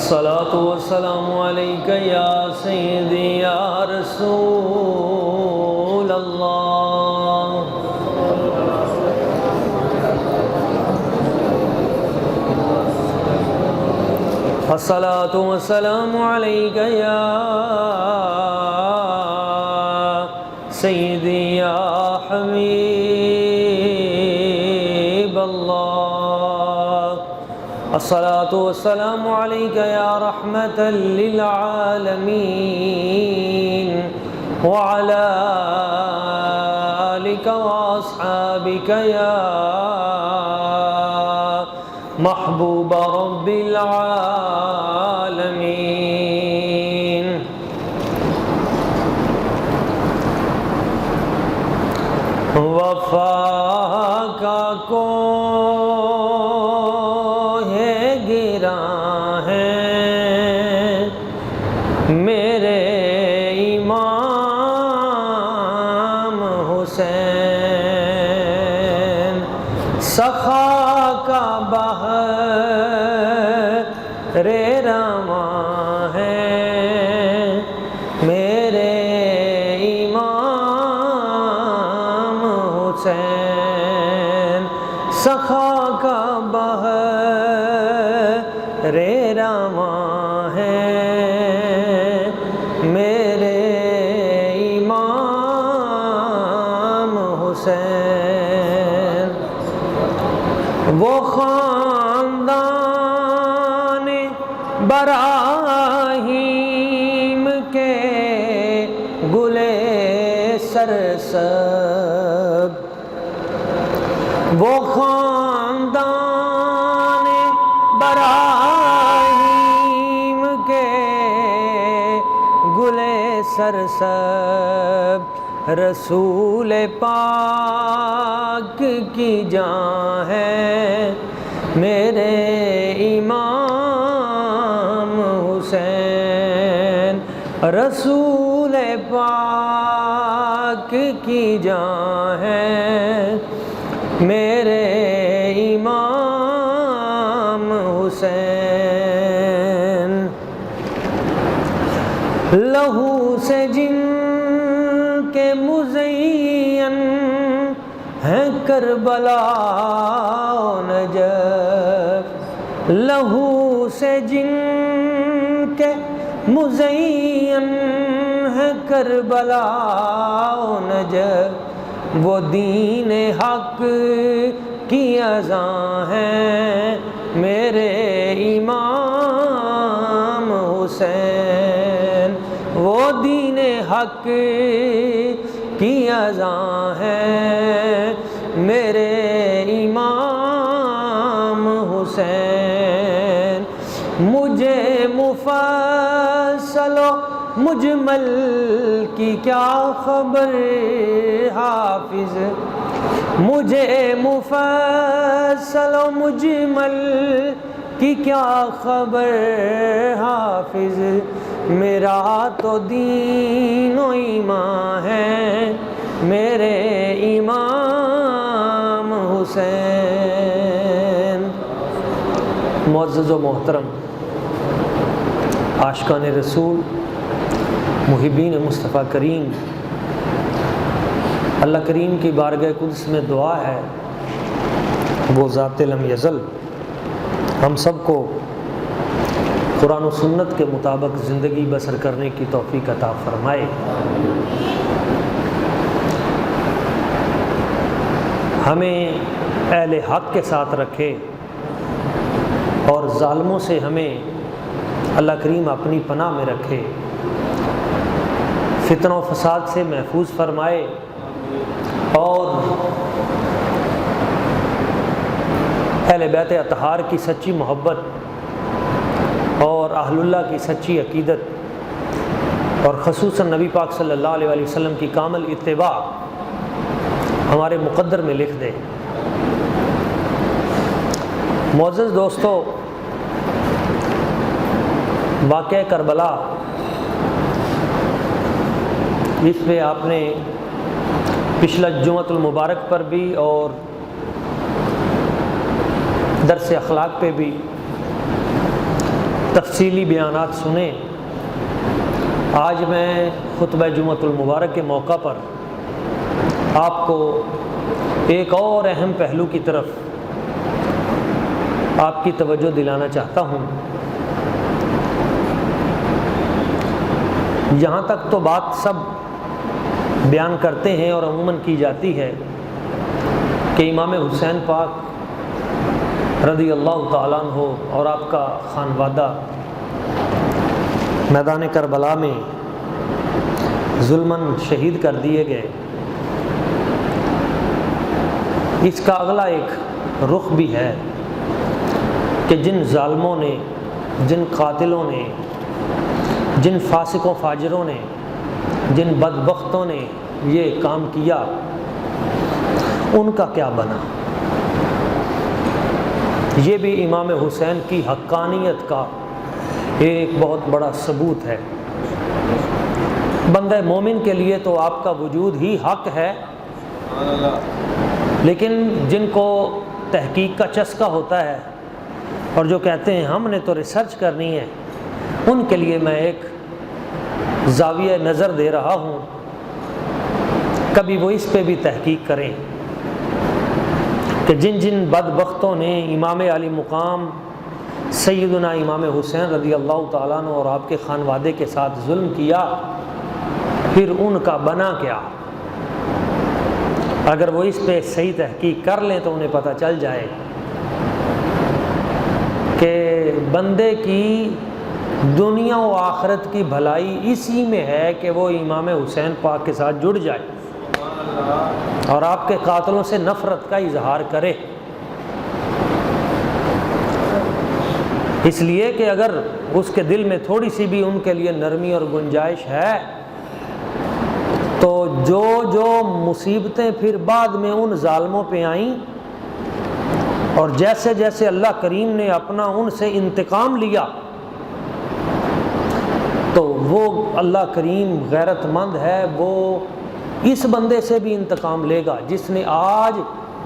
الصلاة والسلام عليك يا سيدي يا رسول الله. الصلاة والسلام عليك يا سيدي يا حبيب الله. الصلاة والسلام عليك يا رحمة للعالمين وعلى آلك وأصحابك يا محبوب رب العالمين. وفا کا کوہ گراں ہے میرے امام حسین، سخا کا بحر رواں ہے میرے امام حسین، سخا کا بحر رواں ہے میرے امام حسین. وہ خاندان براہیم کے گلے سرسب، وہ خاندان براہیم کے گلے سرسب، رسول پاک کی جان ہے میرے امام حسین، رسول پاک کی جان ہے میرے امام حسین. لہو سے جن کے مزین ہیں کربلا و نجف، لہو سے جن کے مزین ہیں کربلا و نجف، وہ دین حق کی اذاں ہیں میرے امام حسین، وہ دین حق کی اذاں ہیں میرے امام حسین. مجھے مفصل و مجمل کی کیا خبر حافظ، مجھے مفصل و مجمل کی کیا خبر حافظ، میرا تو دین و ایمان ہے میرے امام حسین. معزز و محترم عاشقان رسول، محبین مصطفیٰ کریم، اللہ کریم کی بارگاہ قدس میں دعا ہے وہ ذات لم یزل ہم سب کو قرآن و سنت کے مطابق زندگی بسر کرنے کی توفیق عطا فرمائے. ہمیں اہل حق کے ساتھ رکھے اور ظالموں سے ہمیں اللہ کریم اپنی پناہ میں رکھے، فتنہ و فساد سے محفوظ فرمائے اور اہل بیت اطہار کی سچی محبت اور اہل اللہ کی سچی عقیدت اور خصوصاً نبی پاک صلی اللہ علیہ وسلم کی کامل اتباع ہمارے مقدر میں لکھ دے. معزز دوستو، واقعہ کربلا، اس پہ آپ نے پچھلا جمعۃ المبارک پر بھی اور درس اخلاق پہ بھی تفصیلی بیانات سنیں۔ آج میں خطبہ جمعۃ المبارک کے موقع پر آپ کو ایک اور اہم پہلو کی طرف آپ کی توجہ دلانا چاہتا ہوں۔ یہاں تک تو بات سب بیان کرتے ہیں اور عموماً کی جاتی ہے کہ امام حسین پاک رضی اللہ تعالیٰ عنہ اور آپ کا خانوادہ میدان کربلا میں ظلماً شہید کر دیے گئے۔ اس کا اگلا ایک رخ بھی ہے کہ جن ظالموں نے، جن قاتلوں نے، جن فاسق و فاجروں نے، جن بدبختوں نے یہ کام کیا، ان کا کیا بنا۔ یہ بھی امام حسین کی حقانیت کا ایک بہت بڑا ثبوت ہے۔ بندہ مومن کے لیے تو آپ کا وجود ہی حق ہے، لیکن جن کو تحقیق کا چسکا ہوتا ہے اور جو کہتے ہیں ہم نے تو ریسرچ کرنی ہے، ان کے لیے میں ایک زاویہ نظر دے رہا ہوں، کبھی وہ اس پہ بھی تحقیق کریں کہ جن جن بدبختوں نے امام علی مقام سیدنا امام حسین رضی اللہ تعالیٰ عنہ اور آپ کے خانوادے کے ساتھ ظلم کیا، پھر ان کا بنا کیا۔ اگر وہ اس پہ صحیح تحقیق کر لیں تو انہیں پتہ چل جائے کہ بندے کی دنیا و آخرت کی بھلائی اسی میں ہے کہ وہ امام حسین پاک کے ساتھ جڑ جائے اور آپ کے قاتلوں سے نفرت کا اظہار کرے۔ اس لیے کہ اگر اس کے دل میں تھوڑی سی بھی ان کے لیے نرمی اور گنجائش ہے تو جو مصیبتیں پھر بعد میں ان ظالموں پہ آئیں اور جیسے جیسے اللہ کریم نے اپنا ان سے انتقام لیا، تو وہ اللہ کریم غیرت مند ہے، وہ اس بندے سے بھی انتقام لے گا جس نے آج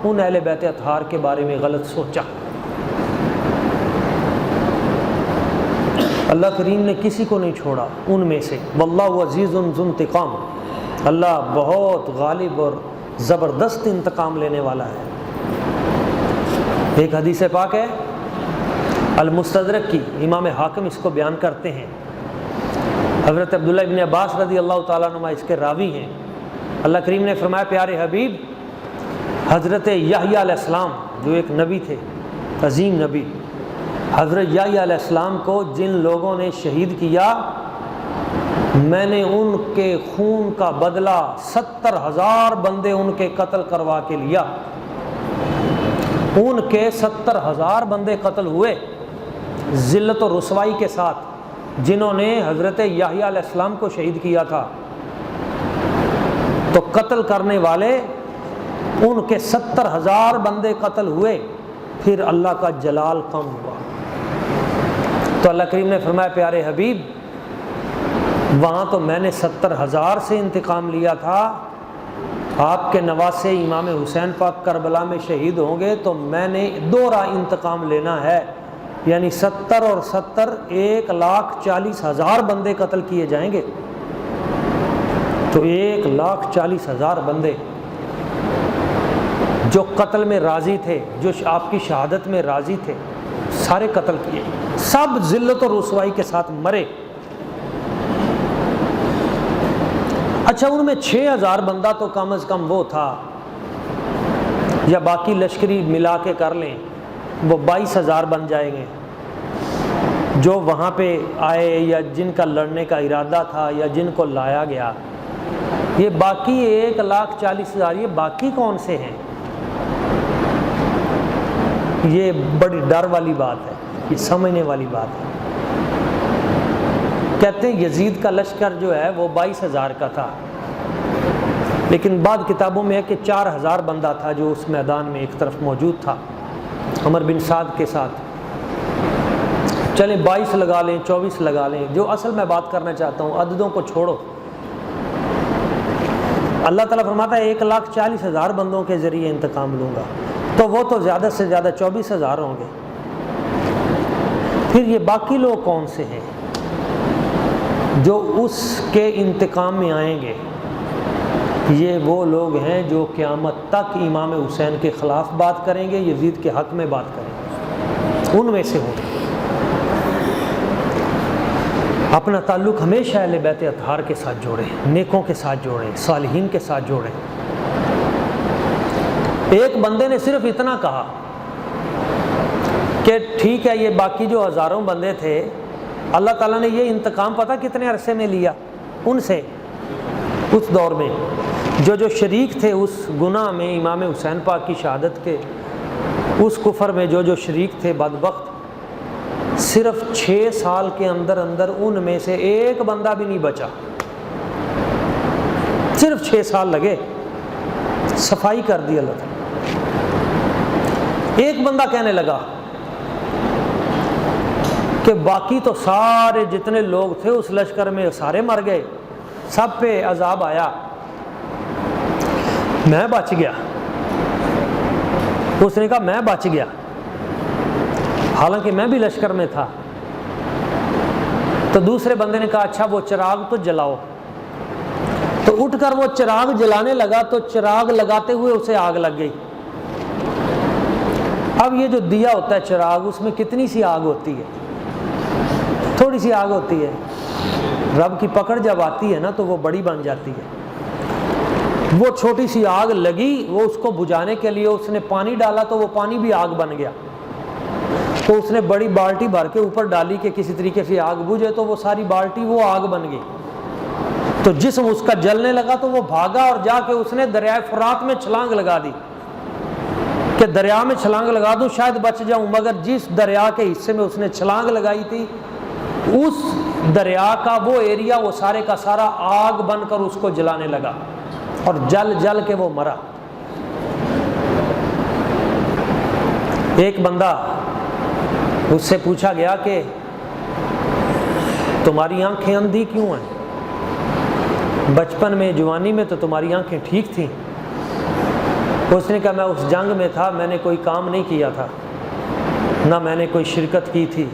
ان اہل بیت اطہار کے بارے میں غلط سوچا۔ اللہ کریم نے کسی کو نہیں چھوڑا ان میں سے، واللہ عزیز ذو انتقام، اللہ بہت غالب اور زبردست انتقام لینے والا ہے۔ ایک حدیث پاک ہے المستدرک کی، امام حاکم اس کو بیان کرتے ہیں، حضرت عبداللہ ابن عباس رضی اللہ تعالیٰ عنہ اس کے راوی ہیں۔ اللہ کریم نے فرمایا پیارے حبیب حضرت یحییٰ علیہ السلام جو ایک نبی تھے، عظیم نبی، حضرت یحییٰ علیہ السلام کو جن لوگوں نے شہید کیا، میں نے ان کے خون کا بدلہ 70,000 بندے ان کے قتل کروا کے لیا۔ ان کے 70,000 بندے قتل ہوئے ذلت و رسوائی کے ساتھ، جنہوں نے حضرت یحییٰ علیہ السلام کو شہید کیا تھا۔ تو قتل کرنے والے ان کے 70,000 بندے قتل ہوئے، پھر اللہ کا جلال کم ہوا۔ تو اللہ کریم نے فرمایا پیارے حبیب وہاں تو میں نے 70,000 سے انتقام لیا تھا، آپ کے نواسے امام حسین پاک کربلا میں شہید ہوں گے تو میں نے دوہرا انتقام لینا ہے، یعنی 70 اور 70 1,40,000 بندے قتل کیے جائیں گے۔ تو 1,40,000 بندے جو قتل میں راضی تھے، جو آپ کی شہادت میں راضی تھے، سارے قتل کیے، سب ذلت و رسوائی کے ساتھ مرے۔ اچھا ان میں 6,000 بندہ تو کم از کم وہ تھا، یا باقی لشکری ملا کے کر لیں وہ 22,000 بن جائیں گے، جو وہاں پہ آئے یا جن کا لڑنے کا ارادہ تھا یا جن کو لایا گیا۔ یہ باقی 1,40,000 یہ باقی کون سے ہیں؟ یہ بڑی ڈر والی بات ہے، یہ سمجھنے والی بات ہے۔ کہتے ہیں یزید کا لشکر جو ہے وہ 22,000 کا تھا، لیکن بعض کتابوں میں ہے کہ 4,000 بندہ تھا جو اس میدان میں ایک طرف موجود تھا عمر بن سعد کے ساتھ۔ چلیں 22 لگا لیں، 24 لگا لیں، جو اصل میں بات کرنا چاہتا ہوں عددوں کو چھوڑو۔ اللہ تعالیٰ فرماتا ہے 1,40,000 بندوں کے ذریعے انتقام لوں گا، تو وہ تو زیادہ سے زیادہ 24,000 ہوں گے۔ پھر یہ باقی لوگ کون سے ہیں جو اس کے انتقام میں آئیں گے؟ یہ وہ لوگ ہیں جو قیامت تک امام حسین کے خلاف بات کریں گے، یزید کے حق میں بات کریں گے، ان میں سے ہوں گے۔ اپنا تعلق ہمیشہ اہل بیت اطہار کے ساتھ جوڑیں، نیکوں کے ساتھ جوڑیں، صالحین کے ساتھ جوڑیں۔ ایک بندے نے صرف اتنا کہا کہ ٹھیک ہے، یہ باقی جو ہزاروں بندے تھے، اللہ تعالیٰ نے یہ انتقام پتہ کتنے عرصے میں لیا ان سے، اس دور میں جو شریک تھے اس گناہ میں، امام حسین پاک کی شہادت کے اس کفر میں جو شریک تھے بدبخت، صرف 6 سال کے اندر اندر ان میں سے ایک بندہ بھی نہیں بچا، صرف 6 سال لگے، صفائی کر دی اللہ تعالیٰ۔ ایک بندہ کہنے لگا کہ باقی تو سارے جتنے لوگ تھے اس لشکر میں سارے مر گئے، سب پہ عذاب آیا، میں بچ گیا۔ اس نے کہا میں بچ گیا، حالانکہ میں بھی لشکر میں تھا۔ تو دوسرے بندے نے کہا اچھا وہ چراغ تو جلاؤ، تو اٹھ کر وہ چراغ جلانے لگا تو چراغ لگاتے ہوئے اسے آگ لگ گئی۔ اب یہ جو دیا ہوتا ہے چراغ، اس میں کتنی سی آگ ہوتی ہے؟ تھوڑی سی آگ ہوتی ہے، رب کی پکڑ جب آتی ہے نا تو وہ بڑی بن جاتی ہے۔ وہ چھوٹی سی آگ لگی، وہ اس کو بجھانے کے لیے اس نے پانی ڈالا تو وہ پانی بھی آگ بن گیا، تو اس نے بڑی بالٹی بھر کے اوپر ڈالی کہ کسی طریقے سے آگ بجھے، تو وہ ساری بالٹی وہ آگ بن گئی۔ تو جسم اس کا جلنے لگا تو وہ بھاگا اور جا کے اس نے دریائے فرات میں چھلانگ لگا دی کہ دریا میں چھلانگ لگا دوں شاید بچ جاؤں، مگر جس دریا کے حصے میں اس نے چھلانگ لگائی تھی اس دریا کا وہ ایریا، وہ سارے کا سارا آگ بن کر اس کو جلانے لگا اور جل جل کے وہ مرا۔ ایک بندہ اس سے پوچھا گیا کہ تمہاری آنکھیں اندھی کیوں ہیں؟ بچپن میں جوانی میں تو تمہاری آنکھیں ٹھیک تھیں۔ اس نے کہا میں اس جنگ میں تھا، میں نے کوئی کام نہیں کیا تھا، نہ میں نے کوئی شرکت کی تھی،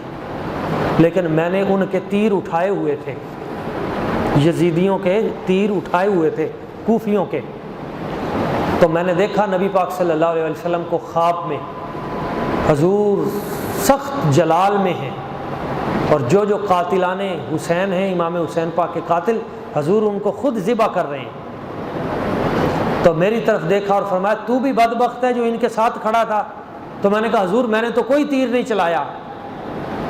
لیکن میں نے ان کے تیر اٹھائے ہوئے تھے، یزیدیوں کے تیر اٹھائے ہوئے تھے، کوفیوں کے۔ تو میں نے دیکھا نبی پاک صلی اللہ علیہ وسلم کو خواب میں، حضور سخت جلال میں ہیں، اور جو قاتلان حسین ہیں، امام حسین پاک کے قاتل، حضور ان کو خود ذبح کر رہے ہیں۔ تو میری طرف دیکھا اور فرمایا تو بھی بدبخت ہے جو ان کے ساتھ کھڑا تھا۔ تو میں نے کہا حضور میں نے تو کوئی تیر نہیں چلایا۔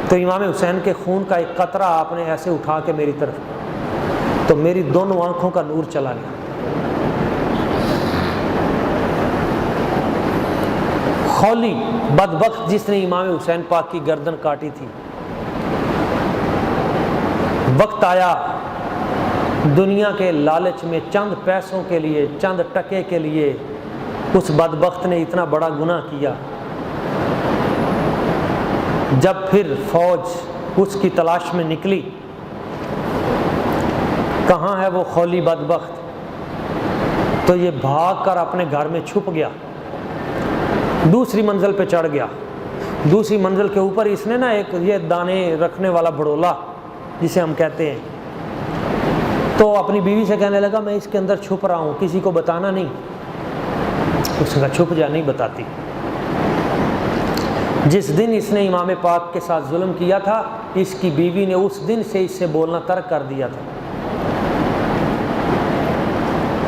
تو امام حسین کے خون کا ایک قطرہ آپ نے ایسے اٹھا کے میری طرف، تو میری دونوں آنکھوں کا نور چلا گیا۔ خولی بدبخت جس نے امام حسین پاک کی گردن کاٹی تھی، وقت آیا دنیا کے لالچ میں چند پیسوں کے لیے، چند ٹکے کے لیے اس بدبخت نے اتنا بڑا گناہ کیا۔ جب پھر فوج اس کی تلاش میں نکلی، کہاں ہے وہ خولی بدبخت، تو یہ بھاگ کر اپنے گھر میں چھپ گیا، دوسری منزل پہ چڑھ گیا۔ دوسری منزل کے اوپر اس نے نا ایک یہ دانے رکھنے والا بھڑولا جسے ہم کہتے ہیں، تو اپنی بیوی سے کہنے لگا میں اس کے اندر چھپ رہا ہوں، کسی کو بتانا نہیں۔ اس نے کہا چھپ جا، نہیں بتاتی۔ جس دن اس نے امام پاک کے ساتھ ظلم کیا تھا، اس کی بیوی نے اس دن سے اس سے بولنا ترک کر دیا تھا۔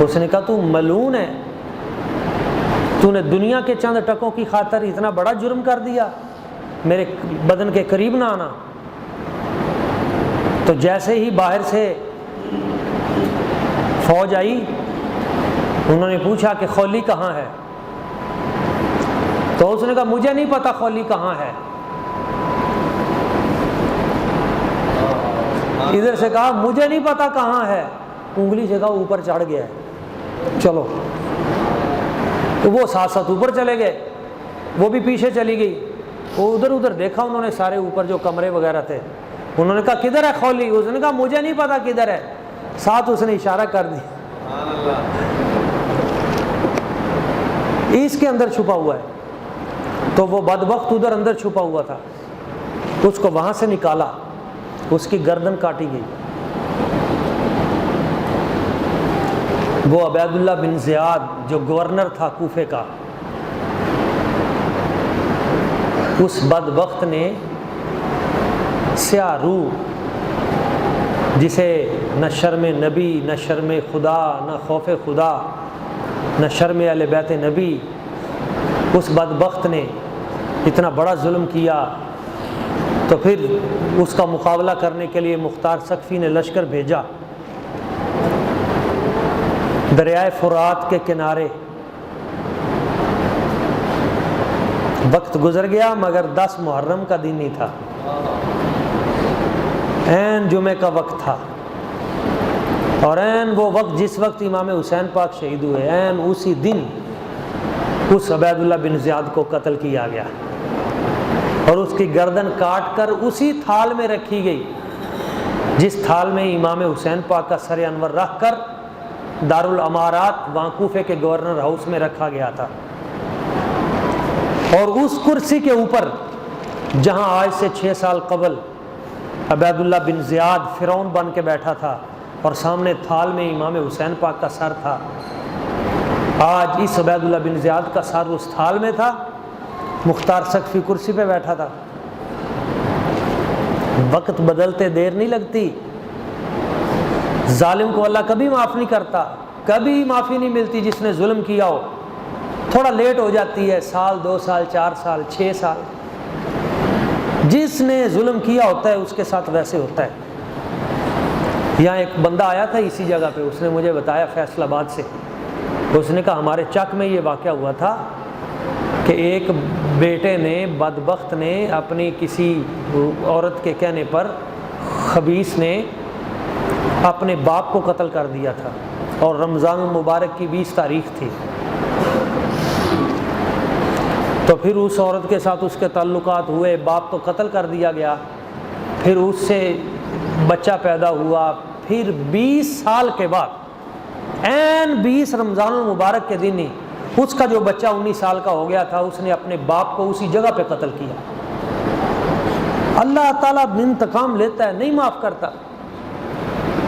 اس نے کہا تو ملعون ہے، تو نے دنیا کے چند ٹکوں کی خاطر اتنا بڑا جرم کر دیا، میرے بدن کے قریب نہ آنا۔ تو جیسے ہی باہر سے فوج آئی، انہوں نے پوچھا کہ خولی کہاں ہے، تو اس نے کہا مجھے نہیں پتا خولی کہاں ہے۔ ادھر سے کہا مجھے نہیں پتا کہاں ہے، انگلی سے کہا اوپر چڑھ گیا ہے، چلو۔ تو وہ ساتھ ساتھ اوپر چلے گئے، وہ بھی پیچھے چلی گئی۔ وہ ادھر ادھر دیکھا انہوں نے، سارے اوپر جو کمرے وغیرہ تھے، انہوں نے کہا کدھر ہے خولی؟ اس نے کہا مجھے نہیں پتا کدھر ہے، ساتھ اس نے اشارہ کر دی، اس کے اندر چھپا ہوا ہے۔ تو وہ بدبخت ادھر اندر چھپا ہوا تھا، اس کو وہاں سے نکالا، اس کی گردن کاٹی گئی۔ وہ عبید اللہ بن زیاد جو گورنر تھا کوفے کا، اس بدبخت نے سیاہ روح جسے نہ شرم نبی، نہ شرم خدا، نہ خوف خدا، نہ شرم اہل بیت نبی، اس بدبخت نے اتنا بڑا ظلم کیا، تو پھر اس کا مقابلہ کرنے کے لیے مختار ثقفی نے لشکر بھیجا دریائے فرات کے کنارے۔ وقت گزر گیا مگر 10 محرم کا دن ہی تھا، عین جمعے کا وقت تھا، اور عین وہ وقت جس وقت امام حسین پاک شہید ہوئے، عین اسی دن اس عبید اللہ بن زیاد کو قتل کیا گیا، اور اس کی گردن کاٹ کر اسی تھال میں رکھی گئی جس تھال میں امام حسین پاک کا سر انور رکھ کر دارالامارات وہاں کوفے کے گورنر ہاؤس میں رکھا گیا تھا۔ اور اس کرسی کے اوپر جہاں آج سے 6 سال قبل عبید اللہ بن زیاد فرعون بن کے بیٹھا تھا اور سامنے تھال میں امام حسین پاک کا سر تھا، آج اس عبید اللہ بن زیاد کا سر اس تھال میں تھا، مختار ثقفی کرسی پہ بیٹھا تھا۔ وقت بدلتے دیر نہیں لگتی، ظالم کو اللہ کبھی معاف نہیں کرتا، کبھی معافی نہیں ملتی جس نے ظلم کیا ہو، تھوڑا لیٹ ہو جاتی ہے، 1 سال 2 سال 4 سال 6 سال، جس نے ظلم کیا ہوتا ہے اس کے ساتھ ویسے ہوتا ہے۔ یہاں ایک بندہ آیا تھا اسی جگہ پہ، اس نے مجھے بتایا فیصل آباد سے، تو اس نے کہا ہمارے چک میں یہ واقعہ ہوا تھا کہ ایک بیٹے نے بدبخت نے اپنی کسی عورت کے کہنے پر خبیث نے اپنے باپ کو قتل کر دیا تھا، اور رمضان المبارک کی 20 تاریخ تھی، تو پھر اس عورت کے ساتھ اس کے تعلقات ہوئے، باپ تو قتل کر دیا گیا، پھر اس سے بچہ پیدا ہوا، پھر 20 سال کے بعد عین 20 رمضان المبارک کے دن ہی اس کا جو بچہ 19 سال کا ہو گیا تھا، اس نے اپنے باپ کو اسی جگہ پہ قتل کیا۔ اللہ تعالیٰ انتقام لیتا ہے، نہیں معاف کرتا،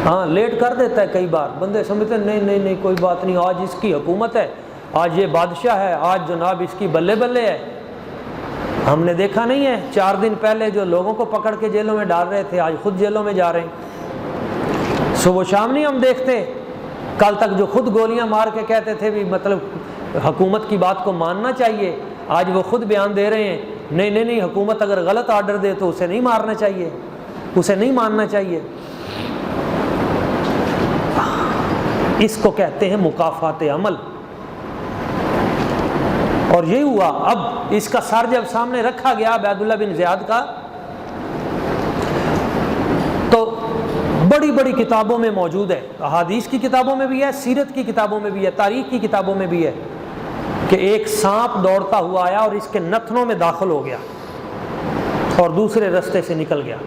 ہاں لیٹ کر دیتا ہے کئی بار، بندے سمجھتے ہیں نہیں کوئی بات نہیں، آج اس کی حکومت ہے، آج یہ بادشاہ ہے، آج جناب اس کی بلے بلے ہے۔ ہم نے دیکھا نہیں ہے 4 دن پہلے جو لوگوں کو پکڑ کے جیلوں میں ڈال رہے تھے، آج خود جیلوں میں جا رہے ہیں۔ صبح و شام نہیں ہم دیکھتے، کل تک جو خود گولیاں مار کے کہتے تھے بھی مطلب حکومت کی بات کو ماننا چاہیے، آج وہ خود بیان دے رہے ہیں نہیں حکومت اگر غلط آرڈر دے تو اسے نہیں مارنا چاہیے، اسے نہیں ماننا چاہیے۔ اس کو کہتے ہیں مکافات عمل۔ اور یہی ہوا، اب اس کا سر جب سامنے رکھا گیا عبید اللہ بن زیاد کا، تو بڑی بڑی کتابوں میں موجود ہے، احادیث کی کتابوں میں بھی ہے، سیرت کی کتابوں میں بھی ہے، تاریخ کی کتابوں میں بھی ہے کہ ایک سانپ دوڑتا ہوا آیا اور اس کے نتنوں میں داخل ہو گیا اور دوسرے رستے سے نکل گیا۔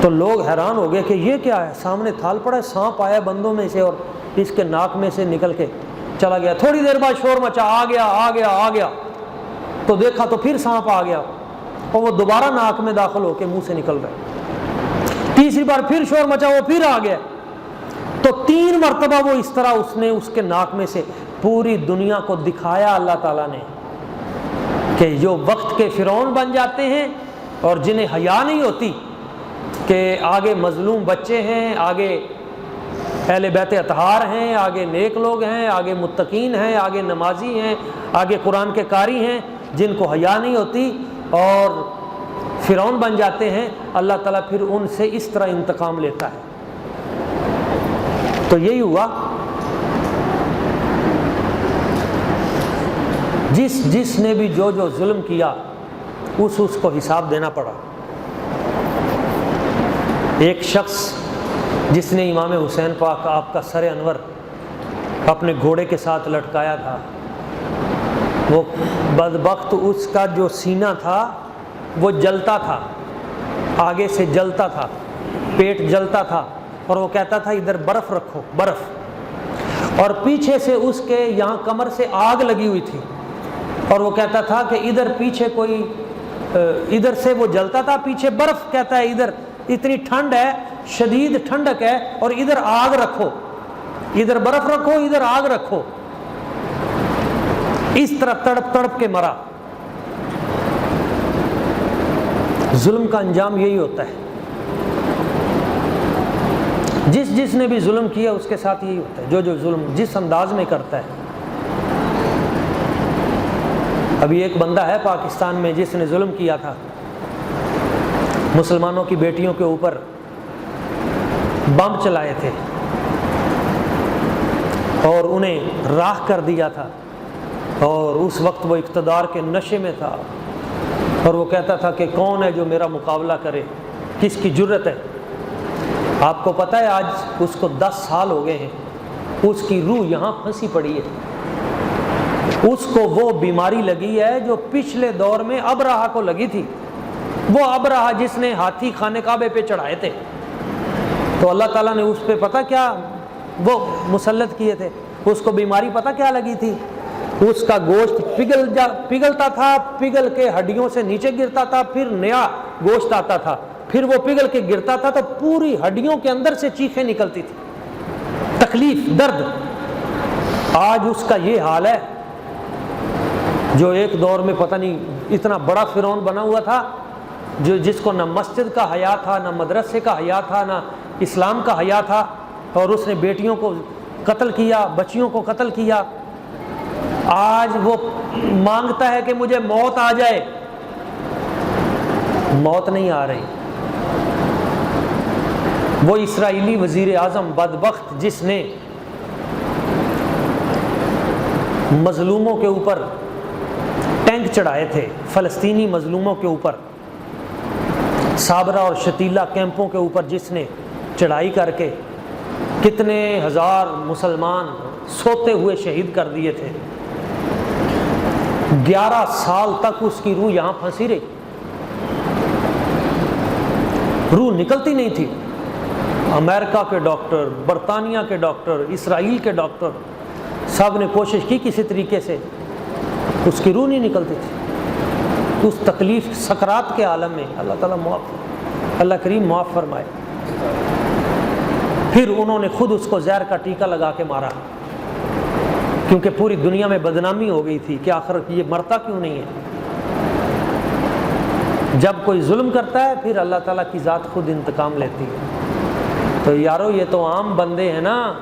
تو لوگ حیران ہو گئے کہ یہ کیا ہے، سامنے تھال پڑا ہے، سانپ آیا بندوں میں سے اور اس کے ناک میں سے نکل کے چلا گیا۔ تھوڑی دیر بعد شور مچا، آ گیا، تو دیکھا تو پھر سانپ آ گیا اور وہ دوبارہ ناک میں داخل ہو کے منہ سے نکل رہا ہے۔ تیسری بار پھر شور مچا، وہ پھر آ گیا، تو 3 مرتبہ وہ اس طرح اس نے اس کے ناک میں سے پوری دنیا کو دکھایا اللہ تعالیٰ نے کہ جو وقت کے فرعون بن جاتے ہیں اور جنہیں حیا نہیں ہوتی کہ آگے مظلوم بچے ہیں، آگے اہل بیت اطہار ہیں، آگے نیک لوگ ہیں، آگے متقین ہیں، آگے نمازی ہیں، آگے قرآن کے قاری ہیں، جن کو حیا نہیں ہوتی اور فرعون بن جاتے ہیں، اللہ تعالیٰ پھر ان سے اس طرح انتقام لیتا ہے۔ تو یہی ہوا، جس نے بھی جو ظلم کیا اس کو حساب دینا پڑا۔ ایک شخص جس نے امام حسین پاک آپ کا سر انور اپنے گھوڑے کے ساتھ لٹکایا تھا، وہ بدبخت اس کا جو سینہ تھا وہ جلتا تھا، آگے سے جلتا تھا، پیٹ جلتا تھا، اور وہ کہتا تھا ادھر برف رکھو، برف، اور پیچھے سے اس کے یہاں کمر سے آگ لگی ہوئی تھی، اور وہ کہتا تھا کہ ادھر پیچھے کوئی ادھر سے وہ جلتا تھا، پیچھے برف، کہتا ہے ادھر اتنی ٹھنڈ ہے، شدید ٹھنڈک ہے، اور ادھر آگ رکھو، ادھر برف رکھو، ادھر آگ رکھو، اس طرح تڑپ تڑپ کے مرا۔ ظلم کا انجام یہی ہوتا ہے، جس نے بھی ظلم کیا اس کے ساتھ یہی ہوتا ہے، جو ظلم جس انداز میں کرتا ہے۔ ابھی ایک بندہ ہے پاکستان میں جس نے ظلم کیا تھا، مسلمانوں کی بیٹیوں کے اوپر بم چلائے تھے اور انہیں راکھ کر دیا تھا، اور اس وقت وہ اقتدار کے نشے میں تھا، اور وہ کہتا تھا کہ کون ہے جو میرا مقابلہ کرے، کس کی جرت ہے۔ آپ کو پتہ ہے آج اس کو 10 سال ہو گئے ہیں، اس کی روح یہاں پھنسی پڑی ہے، اس کو وہ بیماری لگی ہے جو پچھلے دور میں ابرہہ کو لگی تھی، وہ ابرہہ جس نے ہاتھی خانے کعبے پہ چڑھائے تھے، تو اللہ تعالیٰ نے اس پہ پتہ کیا وہ مسلط کیے تھے، اس کو بیماری پتہ کیا لگی تھی، اس کا گوشت پگھلتا تھا، پگھل کے ہڈیوں سے نیچے گرتا تھا، پھر نیا گوشت آتا تھا، پھر وہ پگھل کے گرتا تھا تو پوری ہڈیوں کے اندر سے چیخیں نکلتی تھی، تکلیف، درد۔ آج اس کا یہ حال ہے جو ایک دور میں پتہ نہیں اتنا بڑا فرعون بنا ہوا تھا، جس کو نہ مسجد کا حیا تھا، نہ مدرسے کا حیا تھا، نہ اسلام کا حیا تھا، اور اس نے بیٹیوں کو قتل کیا، بچیوں کو قتل کیا۔ آج وہ مانگتا ہے کہ مجھے موت آ جائے، موت نہیں آ رہی۔ وہ اسرائیلی وزیر اعظم بدبخت جس نے مظلوموں کے اوپر ٹینک چڑھائے تھے، فلسطینی مظلوموں کے اوپر، صابرہ اور شتیلہ کیمپوں کے اوپر جس نے چڑھائی کر کے کتنے ہزار مسلمان سوتے ہوئے شہید کر دیے تھے، 11 سال تک اس کی روح یہاں پھنسی رہی، روح نکلتی نہیں تھی۔ امریکہ کے ڈاکٹر، برطانیہ کے ڈاکٹر، اسرائیل کے ڈاکٹر، سب نے کوشش کی کسی طریقے سے، اس کی روح نہیں نکلتی تھی۔ اس تکلیف سکرات کے عالم میں اللہ تعالیٰ اللہ کریم معاف فرمائے۔ پھر انہوں نے خود اس کو زہر کا ٹیکہ لگا کے مارا، کیونکہ پوری دنیا میں بدنامی ہو گئی تھی کہ آخر یہ مرتا کیوں نہیں ہے۔ جب کوئی ظلم کرتا ہے پھر اللہ تعالیٰ کی ذات خود انتقام لیتی ہے۔ تو یارو یہ تو عام بندے ہیں نا،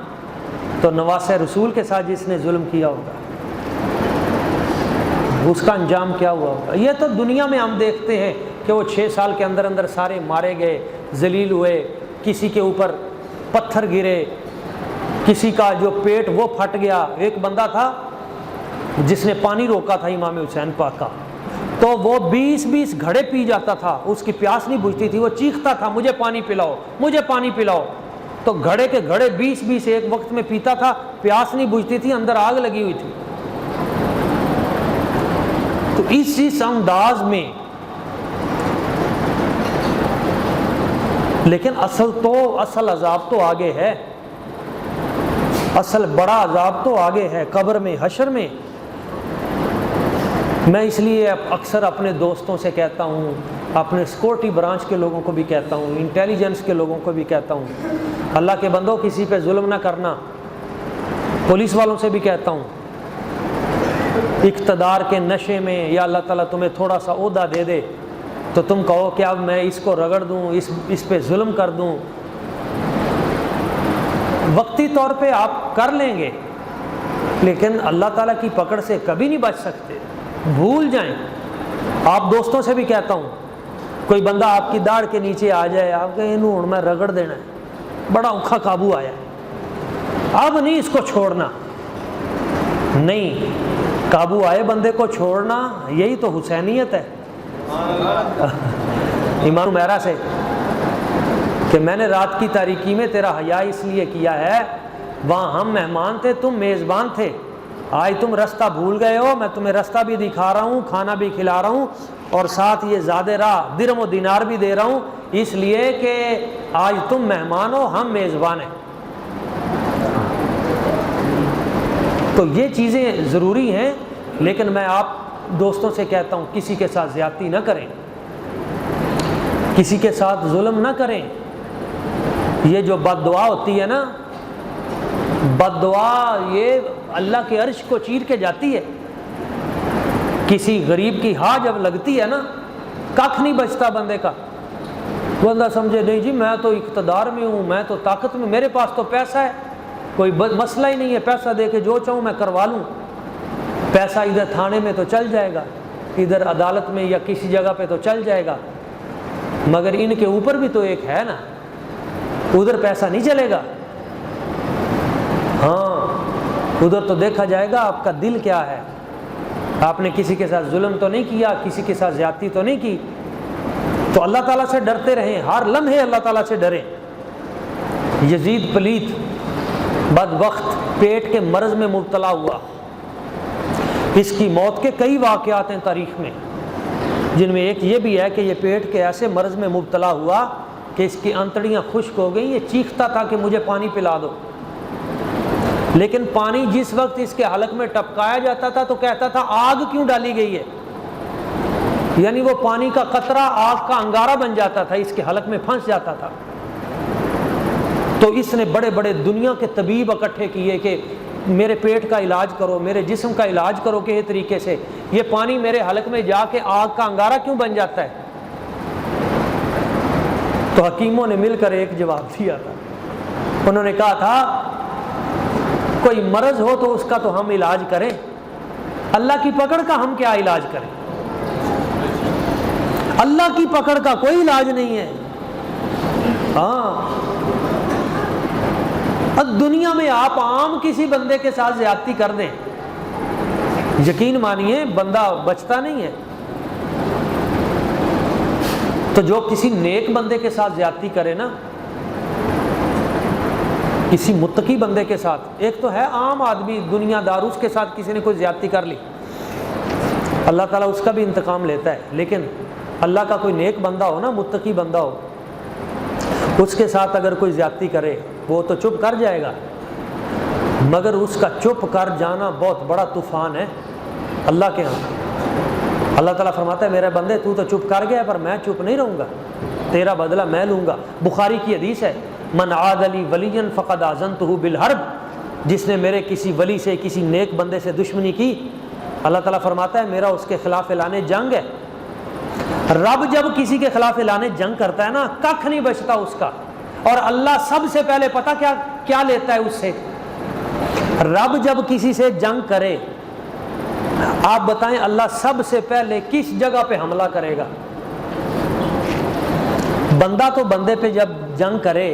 تو نواسہ رسول کے ساتھ جس نے ظلم کیا ہوگا اس کا انجام کیا ہوا ہوگا۔ یہ تو دنیا میں ہم دیکھتے ہیں کہ وہ 6 سال کے اندر اندر سارے مارے گئے، ذلیل ہوئے، کسی کے اوپر پتھر گرے، کسی کا جو پیٹ وہ پھٹ گیا۔ ایک بندہ تھا جس نے پانی روکا تھا امام حسین پاک کا، تو وہ 20 گھڑے پی جاتا تھا، اس کی پیاس نہیں بجھتی تھی، وہ چیختا تھا مجھے پانی پلاؤ، مجھے پانی پلاؤ، تو گھڑے کے گھڑے 20 ایک وقت میں پیتا تھا، پیاس نہیں بجھتی تھی، اندر آگ لگی ہوئی تھی۔ تو اس انداز میں، لیکن اصل عذاب تو آگے ہے، اصل بڑا عذاب تو آگے ہے، قبر میں، حشر میں۔ میں اس لیے اکثر اپنے دوستوں سے کہتا ہوں، اپنے سیکورٹی برانچ کے لوگوں کو بھی کہتا ہوں، انٹیلیجنس کے لوگوں کو بھی کہتا ہوں، اللہ کے بندوں کسی پہ ظلم نہ کرنا۔ پولیس والوں سے بھی کہتا ہوں، اقتدار کے نشے میں یا اللہ تعالیٰ تمہیں تھوڑا سا عہدہ دے دے تو تم کہو کہ اب میں اس کو رگڑ دوں، اس پہ ظلم کر دوں۔ وقتی طور پہ آپ کر لیں گے، لیکن اللہ تعالیٰ کی پکڑ سے کبھی نہیں بچ سکتے، بھول جائیں۔ آپ دوستوں سے بھی کہتا ہوں، کوئی بندہ آپ کی داڑھ کے نیچے آ جائے، آپ کہیں انہوں میں رگڑ دینا ہے، بڑا اوکھا قابو آیا، اب نہیں اس کو چھوڑنا، نہیں، قابو آئے بندے کو چھوڑنا، یہی تو حسینیت ہے۔ امام میرا سے کہ میں نے رات کی تاریکی میں تیرا حیا اس لیے کیا ہے، وہاں ہم مہمان تھے، تم میزبان تھے، آج تم رستہ بھول گئے ہو، میں تمہیں رستہ بھی دکھا رہا ہوں، کھانا بھی کھلا رہا ہوں، اور ساتھ یہ زیادہ راہ درہم و دینار بھی دے رہا ہوں، اس لیے کہ آج تم مہمان ہو، ہم میزبان ہیں۔ تو یہ چیزیں ضروری ہیں، لیکن میں آپ دوستوں سے کہتا ہوں کسی کے ساتھ زیادتی نہ کریں، کسی کے ساتھ ظلم نہ کریں۔ یہ جو بد دعا ہوتی ہے نا، بد دعا یہ اللہ کے عرش کو چیر کے جاتی ہے۔ کسی غریب کی ہاں جب لگتی ہے نا، ککھ نہیں بچتا بندے کا۔ بندہ سمجھے نہیں جی میں تو اقتدار میں ہوں، میں تو طاقت میں، میرے پاس تو پیسہ ہے، کوئی مسئلہ ہی نہیں ہے، پیسہ دے کے جو چاہوں میں کروا لوں۔ پیسہ ادھر تھانے میں تو چل جائے گا، ادھر عدالت میں یا کسی جگہ پہ تو چل جائے گا، مگر ان کے اوپر بھی تو ایک ہے نا، ادھر پیسہ نہیں چلے گا۔ ہاں ادھر تو دیکھا جائے گا آپ کا دل کیا ہے، آپ نے کسی کے ساتھ ظلم تو نہیں کیا، کسی کے ساتھ زیادتی تو نہیں کی۔ تو اللہ تعالیٰ سے ڈرتے رہیں، ہر لمحے اللہ تعالیٰ سے ڈریں۔ یزید پلیت بدبخت پیٹ کے مرض میں مبتلا ہوا، اس کی موت کے کئی واقعات ہیں تاریخ میں، جن میں ایک یہ بھی ہے کہ یہ پیٹ کے ایسے مرض میں مبتلا ہوا کہ اس کی انتڑیاں خشک ہو گئیں، یہ چیختا تھا کہ مجھے پانی پلا دو، لیکن پانی جس وقت اس کے حلق میں ٹپکایا جاتا تھا تو کہتا تھا آگ کیوں ڈالی گئی ہے، یعنی وہ پانی کا قطرہ آگ کا انگارہ بن جاتا تھا، اس کے حلق میں پھنس جاتا تھا۔ تو اس نے بڑے بڑے دنیا کے طبیب اکٹھے کیے کہ میرے پیٹ کا علاج کرو، میرے جسم کا علاج کرو کہ یہ طریقے سے، یہ پانی میرے حلق میں جا کے آگ کا انگارہ کیوں بن جاتا ہے؟ تو حکیموں نے مل کر ایک جواب دیا تھا، انہوں نے کہا تھا کوئی مرض ہو تو اس کا تو ہم علاج کریں، اللہ کی پکڑ کا ہم کیا علاج کریں؟ اللہ کی پکڑ کا کوئی علاج نہیں ہے۔ ہاں اب دنیا میں آپ عام کسی بندے کے ساتھ زیادتی کر دیں، یقین مانیے بندہ بچتا نہیں ہے۔ تو جو کسی نیک بندے کے ساتھ زیادتی کرے نا، کسی متقی بندے کے ساتھ، ایک تو ہے عام آدمی دنیا دار، اس کے ساتھ کسی نے کوئی زیادتی کر لی، اللہ تعالیٰ اس کا بھی انتقام لیتا ہے، لیکن اللہ کا کوئی نیک بندہ ہو نا، متقی بندہ ہو، اس کے ساتھ اگر کوئی زیادتی کرے وہ تو چپ کر جائے گا، مگر اس کا چپ کر جانا بہت بڑا طوفان ہے اللہ کے ہاں۔ اللہ تعالیٰ فرماتا ہے میرے بندے تو چپ کر گیا، پر میں چپ نہیں رہوں گا، تیرا بدلہ میں لوں گا۔ بخاری کی حدیث ہے من عاد لی ولی فقد آذنتہ بالحرب، جس نے میرے کسی ولی سے، کسی نیک بندے سے دشمنی کی، اللہ تعالیٰ فرماتا ہے میرا اس کے خلاف اعلان جنگ ہے۔ رب جب کسی کے خلاف اعلان جنگ کرتا ہے نا، ککھ نہیں بچتا اس کا، اور اللہ سب سے پہلے پتہ کیا لیتا ہے اس سے؟ رب جب کسی سے جنگ کرے، آپ بتائیں اللہ سب سے پہلے کس جگہ پہ حملہ کرے گا؟ بندہ تو بندے پہ جب جنگ کرے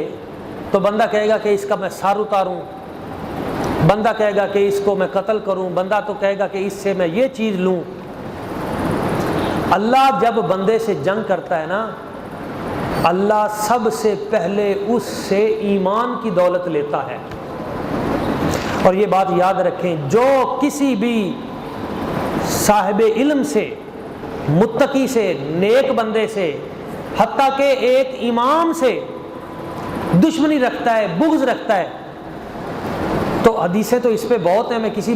تو بندہ کہے گا کہ اس کا میں سر اتاروں، بندہ کہے گا کہ اس کو میں قتل کروں، بندہ تو کہے گا کہ اس سے میں یہ چیز لوں۔ اللہ جب بندے سے جنگ کرتا ہے نا، اللہ سب سے پہلے اس سے ایمان کی دولت لیتا ہے۔ اور یہ بات یاد رکھیں، جو کسی بھی صاحب علم سے، متقی سے، نیک بندے سے، حتیٰ کہ ایک امام سے دشمنی رکھتا ہے، بغض رکھتا ہے، تو حدیثیں تو اس پہ بہت ہیں، میں کسی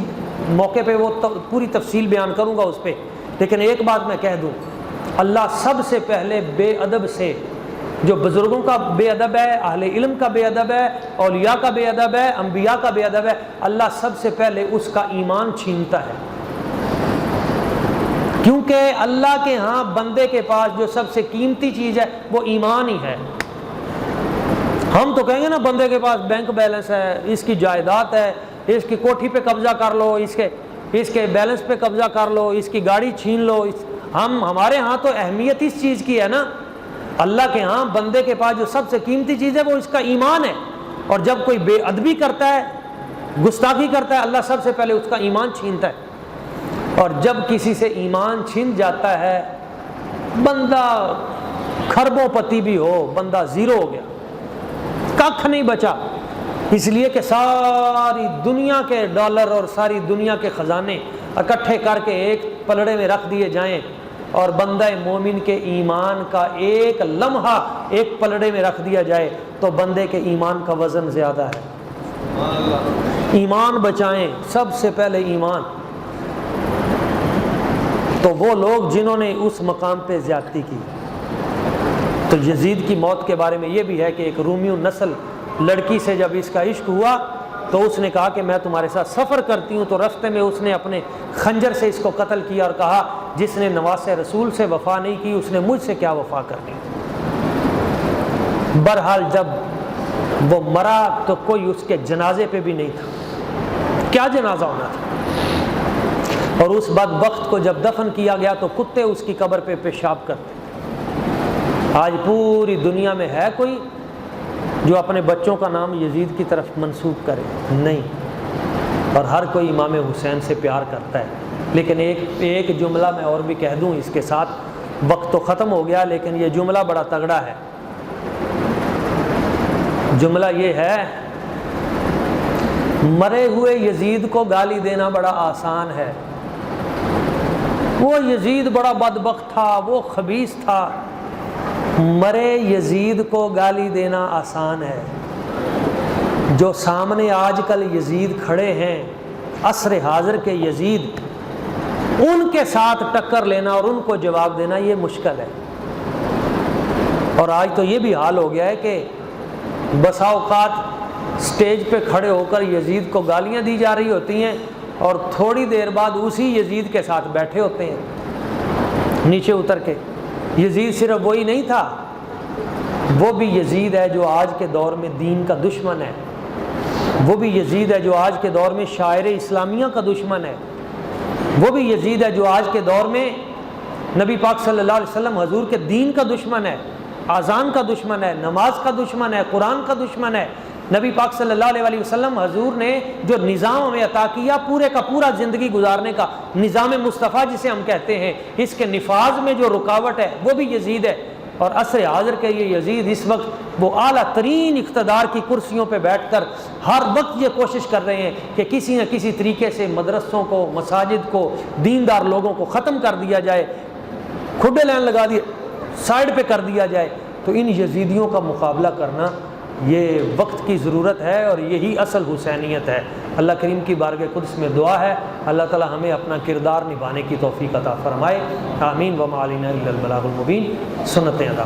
موقع پہ وہ پوری تفصیل بیان کروں گا اس پہ، لیکن ایک بات میں کہہ دوں، اللہ سب سے پہلے بے ادب سے، جو بزرگوں کا بے ادب ہے، اہل علم کا بے ادب ہے، اولیاء کا بے ادب ہے، انبیاء کا بے ادب ہے، اللہ سب سے پہلے اس کا ایمان چھینتا ہے، کیونکہ اللہ کے ہاں بندے کے پاس جو سب سے قیمتی چیز ہے وہ ایمان ہی ہے۔ ہم تو کہیں گے نا بندے کے پاس بینک بیلنس ہے، اس کی جائیداد ہے، اس کی کوٹھی پہ قبضہ کر لو، اس کے بیلنس پہ قبضہ کر لو، اس کی گاڑی چھین لو، ہمارے ہاں تو اہمیت اس چیز کی ہے نا۔ اللہ کے ہاں بندے کے پاس جو سب سے قیمتی چیز ہے وہ اس کا ایمان ہے، اور جب کوئی بے ادبی کرتا ہے، گستاخی کرتا ہے، اللہ سب سے پہلے اس کا ایمان چھینتا ہے، اور جب کسی سے ایمان چھین جاتا ہے، بندہ کھربوں پتی بھی ہو، بندہ زیرو ہو گیا، ککھ نہیں بچا، اس لیے کہ ساری دنیا کے ڈالر اور ساری دنیا کے خزانے اکٹھے کر کے ایک پلڑے میں رکھ دیے جائیں، اور بندہ مومن کے ایمان کا ایک لمحہ ایک پلڑے میں رکھ دیا جائے تو بندے کے ایمان کا وزن زیادہ ہے۔ ایمان بچائیں، سب سے پہلے ایمان۔ تو وہ لوگ جنہوں نے اس مقام پہ زیادتی کی. تو یزید کی موت کے بارے میں یہ بھی ہے کہ ایک رومیو نسل لڑکی سے جب اس کا عشق ہوا تو اس نے کہا کہ میں تمہارے ساتھ سفر کرتی ہوں. تو رستے میں اس نے اپنے خنجر سے اس کو قتل کیا اور کہا جس نے نواسے رسول سے وفا نہیں کی اس نے مجھ سے کیا وفا کرنی. بہرحال جب وہ مرا تو کوئی اس کے جنازے پہ بھی نہیں تھا. کیا جنازہ ہونا تھا. اور اس بدبخت کو جب دفن کیا گیا تو کتے اس کی قبر پہ پیشاب کرتے. آج پوری دنیا میں ہے کوئی جو اپنے بچوں کا نام یزید کی طرف منسوب کرے؟ نہیں. اور ہر کوئی امام حسین سے پیار کرتا ہے. لیکن ایک جملہ میں اور بھی کہہ دوں اس کے ساتھ، وقت تو ختم ہو گیا لیکن یہ جملہ بڑا تگڑا ہے. جملہ یہ ہے، مرے ہوئے یزید کو گالی دینا بڑا آسان ہے. وہ یزید بڑا بدبخت تھا، وہ خبیث تھا. مرے یزید کو گالی دینا آسان ہے. جو سامنے آج کل یزید کھڑے ہیں، عصر حاضر کے یزید، ان کے ساتھ ٹکر لینا اور ان کو جواب دینا یہ مشکل ہے. اور آج تو یہ بھی حال ہو گیا ہے کہ بسا اوقات سٹیج پہ کھڑے ہو کر یزید کو گالیاں دی جا رہی ہوتی ہیں اور تھوڑی دیر بعد اسی یزید کے ساتھ بیٹھے ہوتے ہیں نیچے اتر کے. یزید صرف وہی نہیں تھا، وہ بھی یزید ہے جو آج کے دور میں دین کا دشمن ہے. وہ بھی یزید ہے جو آج کے دور میں شاعر اسلامیہ کا دشمن ہے. وہ بھی یزید ہے جو آج کے دور میں نبی پاک صلی اللہ علیہ وسلم حضور کے دین کا دشمن ہے، اذان کا دشمن ہے، نماز کا دشمن ہے، قرآن کا دشمن ہے. نبی پاک صلی اللہ علیہ وسلم حضور نے جو نظام ہمیں عطا کیا، پورے کا پورا زندگی گزارنے کا نظام مصطفیٰ جسے ہم کہتے ہیں، اس کے نفاذ میں جو رکاوٹ ہے وہ بھی یزید ہے. اور عصر حاضر کے یہ یزید اس وقت وہ اعلیٰ ترین اقتدار کی کرسیوں پہ بیٹھ کر ہر وقت یہ کوشش کر رہے ہیں کہ کسی نہ کسی طریقے سے مدرسوں کو، مساجد کو، دیندار لوگوں کو ختم کر دیا جائے، کھڈے لائن لگا دیے، سائڈ پہ کر دیا جائے. تو ان یزیدیوں کا مقابلہ کرنا یہ وقت کی ضرورت ہے اور یہی اصل حسینیت ہے. اللہ کریم کی بارگاہ قدس میں دعا ہے اللہ تعالی ہمیں اپنا کردار نبھانے کی توفیق عطا فرمائے. آمین. وما علینا الا البلاغ المبین. سنتیں ادا